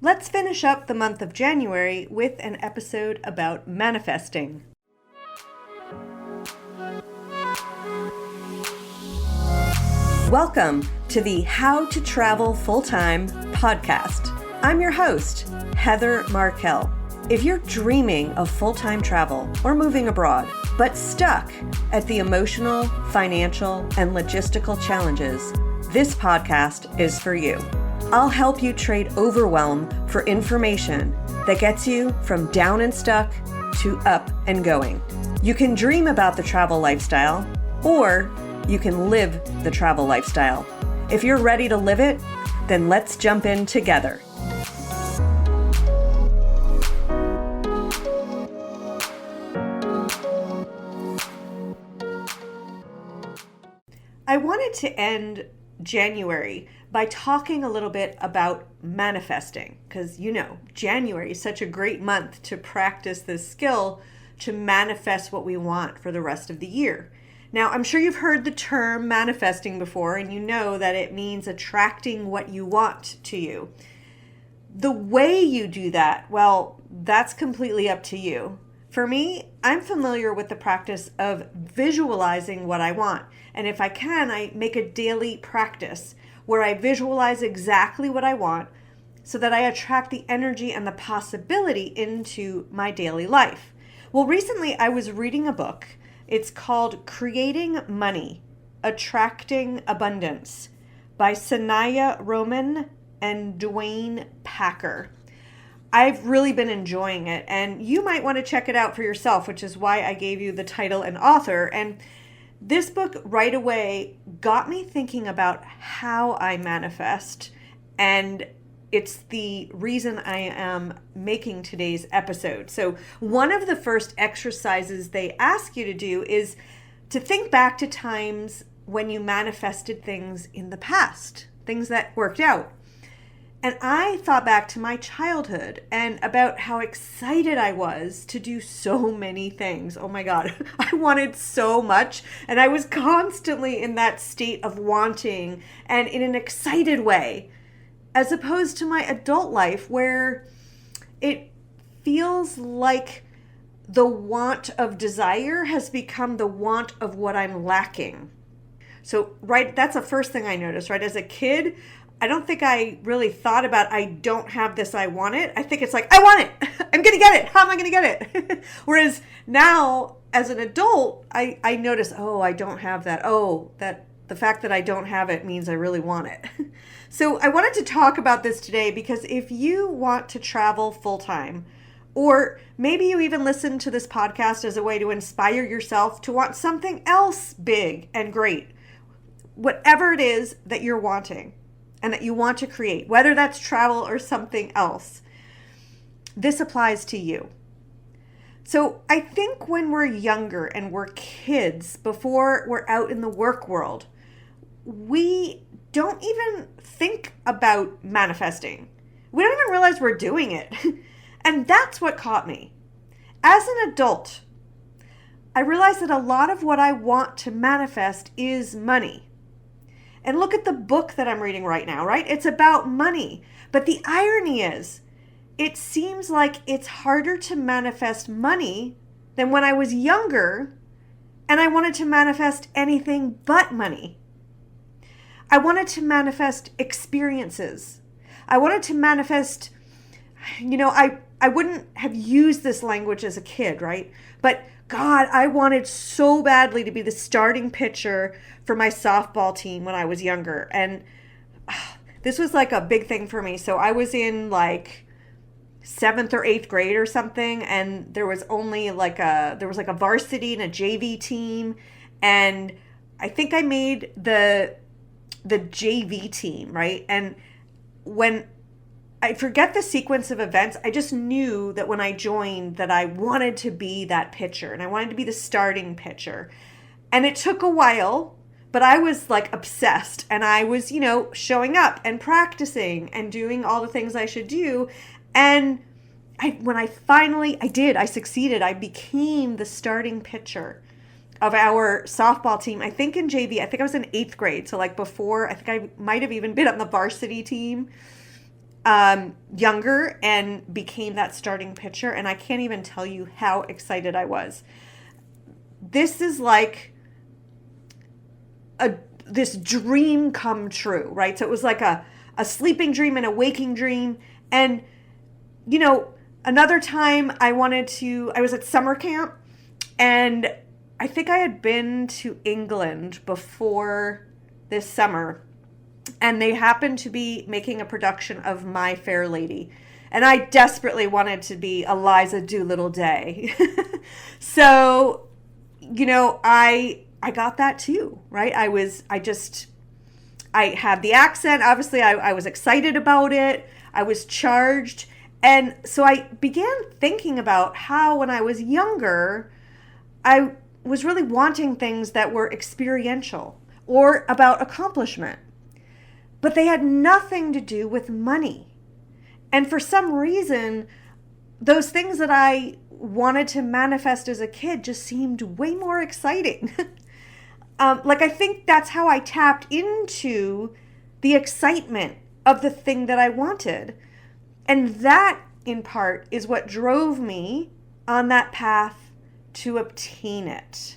Let's finish up the month of January with an episode about manifesting. Welcome to the How to Travel Full-Time podcast. I'm your host, Heather Markel. If you're dreaming of full-time travel or moving abroad, but stuck at the emotional, financial, and logistical challenges, this podcast is for you. I'll help you trade overwhelm for information that gets you from down and stuck to up and going. You can dream about the travel lifestyle, or you can live the travel lifestyle. If you're ready to live it, then let's jump in together. I wanted to end January by talking a little bit about manifesting, because January is such a great month to practice this skill to manifest what we want for the rest of the year. Now, I'm sure you've heard the term manifesting before, and you know that it means attracting what you want to you. The way you do that, well, that's completely up to you. For me, I'm familiar with the practice of visualizing what I want. And if I can, I make a daily practice where I visualize exactly what I want so that I attract the energy and the possibility into my daily life. Well, recently I was reading a book. It's called Creating Money, Attracting Abundance by Sanaya Roman and Dwayne Packer. I've really been enjoying it, and you might want to check it out for yourself, which is why I gave you the title and author. And this book right away got me thinking about how I manifest, and it's the reason I am making today's episode. So one of the first exercises they ask you to do is to think back to times when you manifested things in the past, things that worked out. And I thought back to my childhood and about how excited I was to do so many things. Oh my God, I wanted so much. And I was constantly in that state of wanting and in an excited way, as opposed to my adult life where it feels like the want of desire has become the want of what I'm lacking. So, right, that's the first thing I noticed, right? As a kid, I don't think I really thought about, I don't have this, I want it. I think it's like, I want it. I'm going to get it. How am I going to get it? Whereas now, as an adult, I notice, I don't have that. That the fact that I don't have it means I really want it. So I wanted to talk about this today because if you want to travel full time, or maybe you even listen to this podcast as a way to inspire yourself to want something else big and great, whatever it is that you're wanting and that you want to create, whether that's travel or something else, this applies to you. So I think when we're younger and we're kids, before we're out in the work world, we don't even think about manifesting. We don't even realize we're doing it. And that's what caught me. As an adult, I realized that a lot of what I want to manifest is money. And look at the book that I'm reading right now, right? It's about money. But the irony is, it seems like it's harder to manifest money than when I was younger and I wanted to manifest anything but money. I wanted to manifest experiences. I wanted to manifest, I wouldn't have used this language as a kid, right? But God, I wanted so badly to be the starting pitcher for my softball team when I was younger. And this was like a big thing for me. So I was in like 7th or 8th grade or something. And there was only like a varsity and a JV team. And I think I made the JV team, right? And when I forget the sequence of events, I just knew that when I joined that I wanted to be that pitcher and I wanted to be the starting pitcher. And it took a while, but I was like obsessed and I was, showing up and practicing and doing all the things I should do. And when I succeeded. I became the starting pitcher of our softball team. I think in JV, I think I was in 8th grade. So like before, I think I might have even been on the varsity team. younger and became that starting pitcher. And I can't even tell you how excited I was. This is like this dream come true, right? So it was like a sleeping dream and a waking dream. And, another time I was at summer camp, and I think I had been to England before this summer, and they happened to be making a production of My Fair Lady. And I desperately wanted to be Eliza Doolittle Day. So, I got that too, right? I had the accent. Obviously, I was excited about it. I was charged. And so I began thinking about how when I was younger, I was really wanting things that were experiential or about accomplishment. But they had nothing to do with money. And for some reason, those things that I wanted to manifest as a kid just seemed way more exciting. I think that's how I tapped into the excitement of the thing that I wanted. And that, in part, is what drove me on that path to obtain it.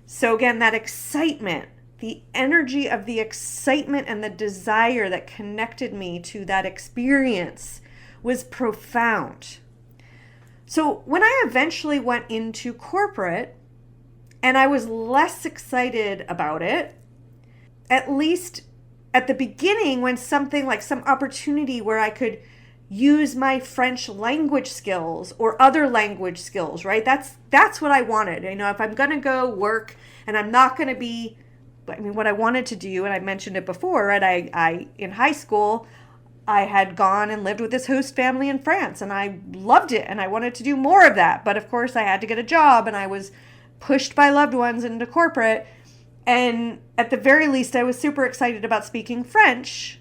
So again, that excitement, the energy of the excitement and the desire that connected me to that experience was profound. So when I eventually went into corporate and I was less excited about it, at least at the beginning, when something like some opportunity where I could use my French language skills or other language skills, right? That's what I wanted. If I'm going to go work and I'm not going to be, what I wanted to do, and I mentioned it before, right? I in high school, I had gone and lived with this host family in France, and I loved it, and I wanted to do more of that. But of course, I had to get a job, and I was pushed by loved ones into corporate. And at the very least, I was super excited about speaking French.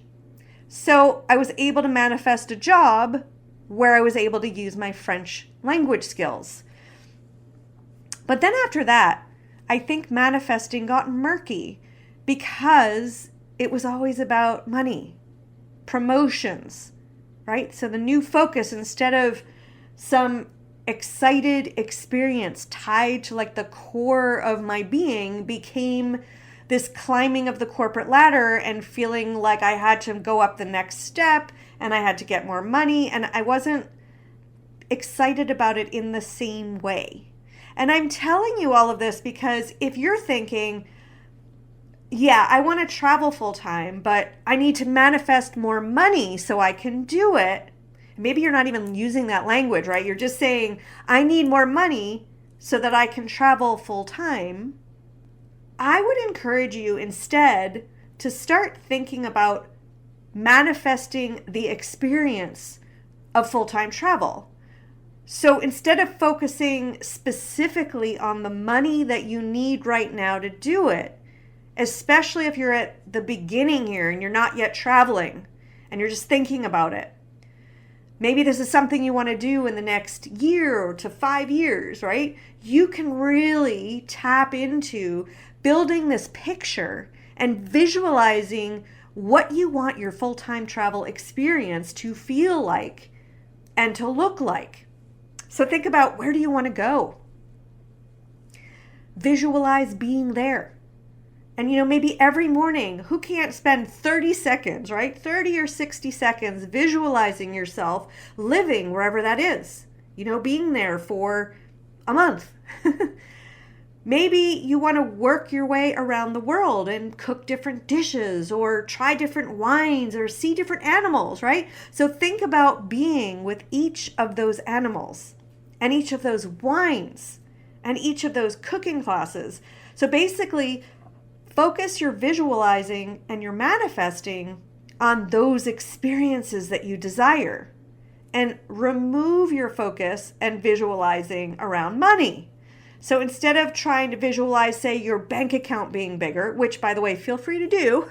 So I was able to manifest a job where I was able to use my French language skills. But then after that, I think manifesting got murky because it was always about money, promotions, right? So the new focus, instead of some excited experience tied to like the core of my being, became this climbing of the corporate ladder and feeling like I had to go up the next step and I had to get more money, and I wasn't excited about it in the same way. And I'm telling you all of this because if you're thinking, yeah, I want to travel full time, but I need to manifest more money so I can do it. Maybe you're not even using that language, right? You're just saying, I need more money so that I can travel full time. I would encourage you instead to start thinking about manifesting the experience of full-time travel. So instead of focusing specifically on the money that you need right now to do it, especially if you're at the beginning here and you're not yet traveling and you're just thinking about it, maybe this is something you want to do in the next year to 5 years, right? You can really tap into building this picture and visualizing what you want your full-time travel experience to feel like and to look like. So think about, where do you want to go? Visualize being there. And maybe every morning, who can't spend 30 seconds, right? 30 or 60 seconds visualizing yourself living wherever that is, being there for a month. Maybe you want to work your way around the world and cook different dishes or try different wines or see different animals, right? So think about being with each of those animals and each of those wines and each of those cooking classes. So basically, focus your visualizing and your manifesting on those experiences that you desire, and remove your focus and visualizing around money. So instead of trying to visualize, say, your bank account being bigger, which, by the way, feel free to do,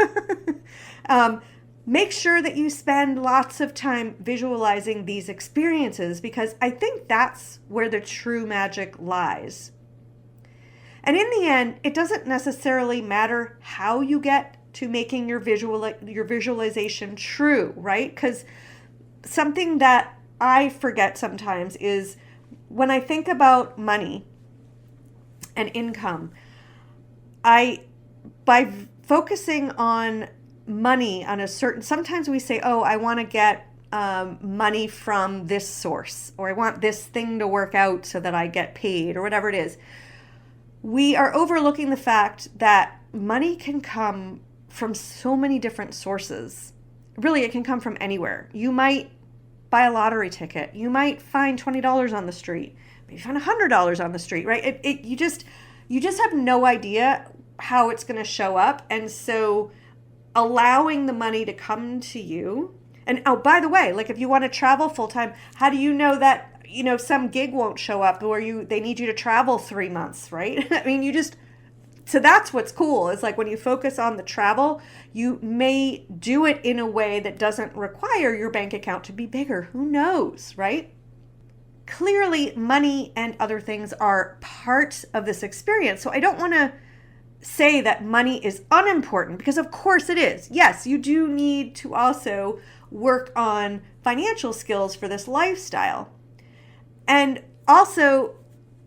make sure that you spend lots of time visualizing these experiences, because I think that's where the true magic lies. And in the end, it doesn't necessarily matter how you get to making your visualization true, right? Because something that I forget sometimes is when I think about money and income, by focusing on money on a certain, sometimes we say, oh, I want to get money from this source, or I want this thing to work out so that I get paid, or whatever it is. We are overlooking the fact that money can come from so many different sources. Really, it can come from anywhere. You might buy a lottery ticket. You might find $20 on the street. Maybe find $100 on the street, right? You just have no idea how it's going to show up. And so allowing the money to come to you. And oh, by the way, like if you want to travel full time, how do you know that, some gig won't show up where they need you to travel 3 months, right? I mean, so that's what's cool. Is like when you focus on the travel, you may do it in a way that doesn't require your bank account to be bigger. Who knows, right? Clearly, money and other things are part of this experience. So I don't want to say that money is unimportant, because of course it is. Yes, you do need to also work on financial skills for this lifestyle. And also,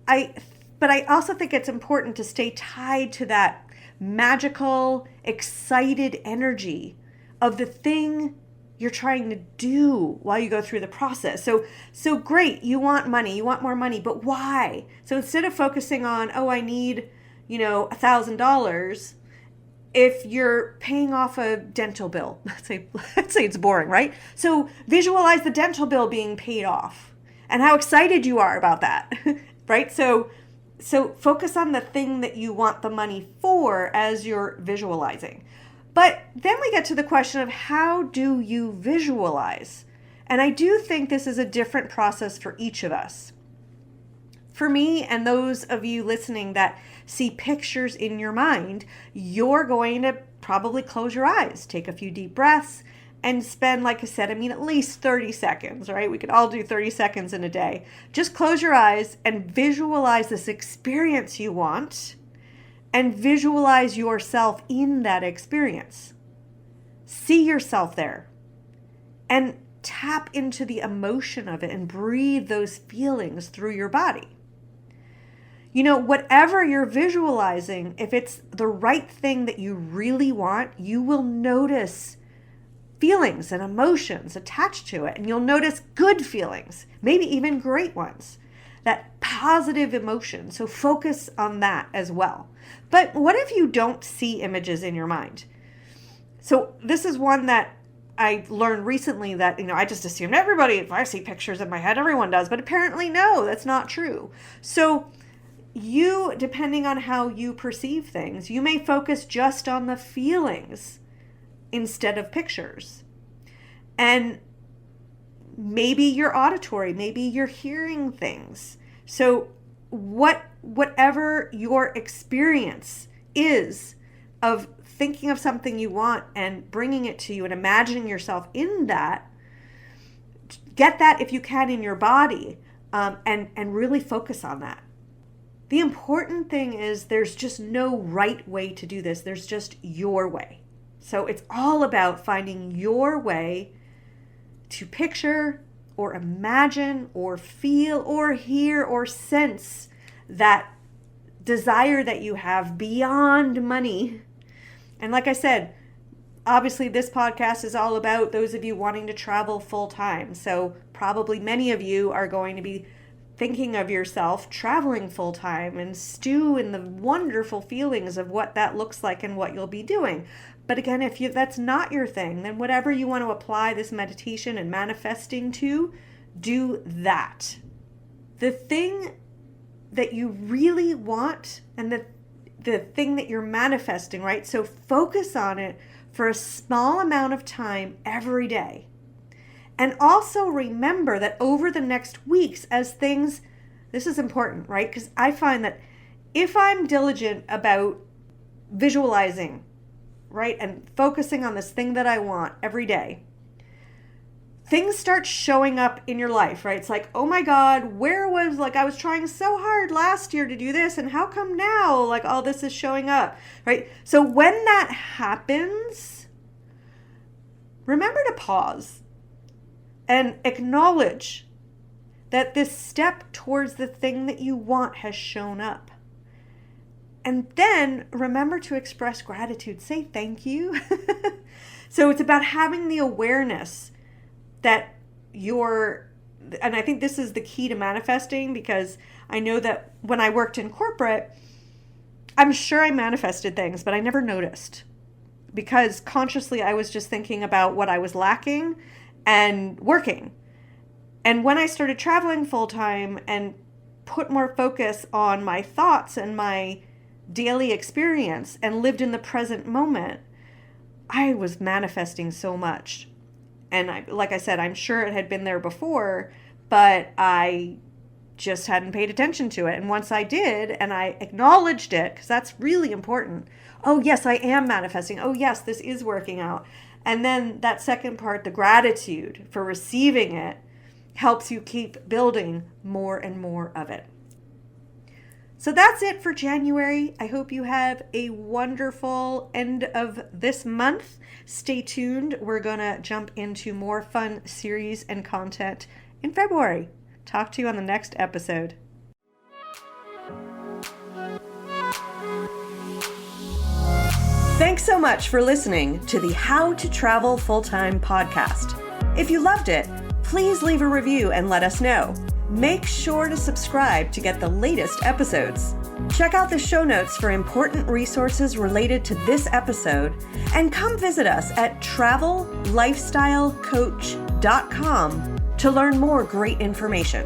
but I also think it's important to stay tied to that magical, excited energy of the thing you're trying to do while you go through the process. So great, you want money, you want more money, but why? So instead of focusing on, oh, I need, $1,000, if you're paying off a dental bill, let's say it's boring, right? So visualize the dental bill being paid off and how excited you are about that, right? So focus on the thing that you want the money for as you're visualizing. But then we get to the question of how do you visualize? And I do think this is a different process for each of us. For me and those of you listening that see pictures in your mind, you're going to probably close your eyes, take a few deep breaths, and spend, like I said, at least 30 seconds, right? We could all do 30 seconds in a day. Just close your eyes and visualize this experience you want, and visualize yourself in that experience. See yourself there and tap into the emotion of it and breathe those feelings through your body. Whatever you're visualizing, if it's the right thing that you really want, you will notice feelings and emotions attached to it. And you'll notice good feelings, maybe even great ones, that positive emotion. So focus on that as well. But what if you don't see images in your mind? So this is one that I learned recently that, I just assumed everybody, if I see pictures in my head, everyone does. But apparently, no, that's not true. So you, depending on how you perceive things, you may focus just on the feelings instead of pictures. And maybe you're auditory, maybe you're hearing things. So whatever your experience is of thinking of something you want and bringing it to you and imagining yourself in that, get that if you can in your body, and really focus on that. The important thing is there's just no right way to do this. There's just your way. So it's all about finding your way to picture or imagine or feel or hear or sense that desire that you have beyond money. And like I said, obviously this podcast is all about those of you wanting to travel full time. So probably many of you are going to be thinking of yourself traveling full time and stew in the wonderful feelings of what that looks like and what you'll be doing. But again, if that's not your thing, then whatever you want to apply this meditation and manifesting to, do that. The thing that you really want and the thing that you're manifesting, right? So focus on it for a small amount of time every day. And also remember that over the next weeks as things, this is important, right? Because I find that if I'm diligent about visualizing, right, and focusing on this thing that I want every day, things start showing up in your life, right? It's like, oh my God, where was, like, I was trying so hard last year to do this, and how come now, like, all this is showing up, right? So when that happens, remember to pause and acknowledge that this step towards the thing that you want has shown up. And then remember to express gratitude. Say thank you. So it's about having the awareness that and I think this is the key to manifesting, because I know that when I worked in corporate, I'm sure I manifested things, but I never noticed, because consciously I was just thinking about what I was lacking and working. And when I started traveling full time and put more focus on my thoughts and my daily experience and lived in the present moment, I was manifesting so much. And like I said, I'm sure it had been there before, but I just hadn't paid attention to it. And once I did, and I acknowledged it, because that's really important. Oh, yes, I am manifesting. Oh, yes, this is working out. And then that second part, the gratitude for receiving it, helps you keep building more and more of it. So that's it for January. I hope you have a wonderful end of this month. Stay tuned. We're going to jump into more fun series and content in February. Talk to you on the next episode. Thanks so much for listening to the How to Travel Full-Time podcast. If you loved it, please leave a review and let us know. Make sure to subscribe to get the latest episodes. Check out the show notes for important resources related to this episode, and come visit us at travellifestylecoach.com to learn more great information.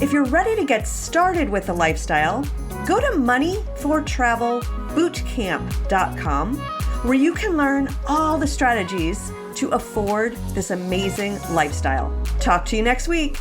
If you're ready to get started with the lifestyle, go to moneyfortravelbootcamp.com, where you can learn all the strategies to afford this amazing lifestyle. Talk to you next week.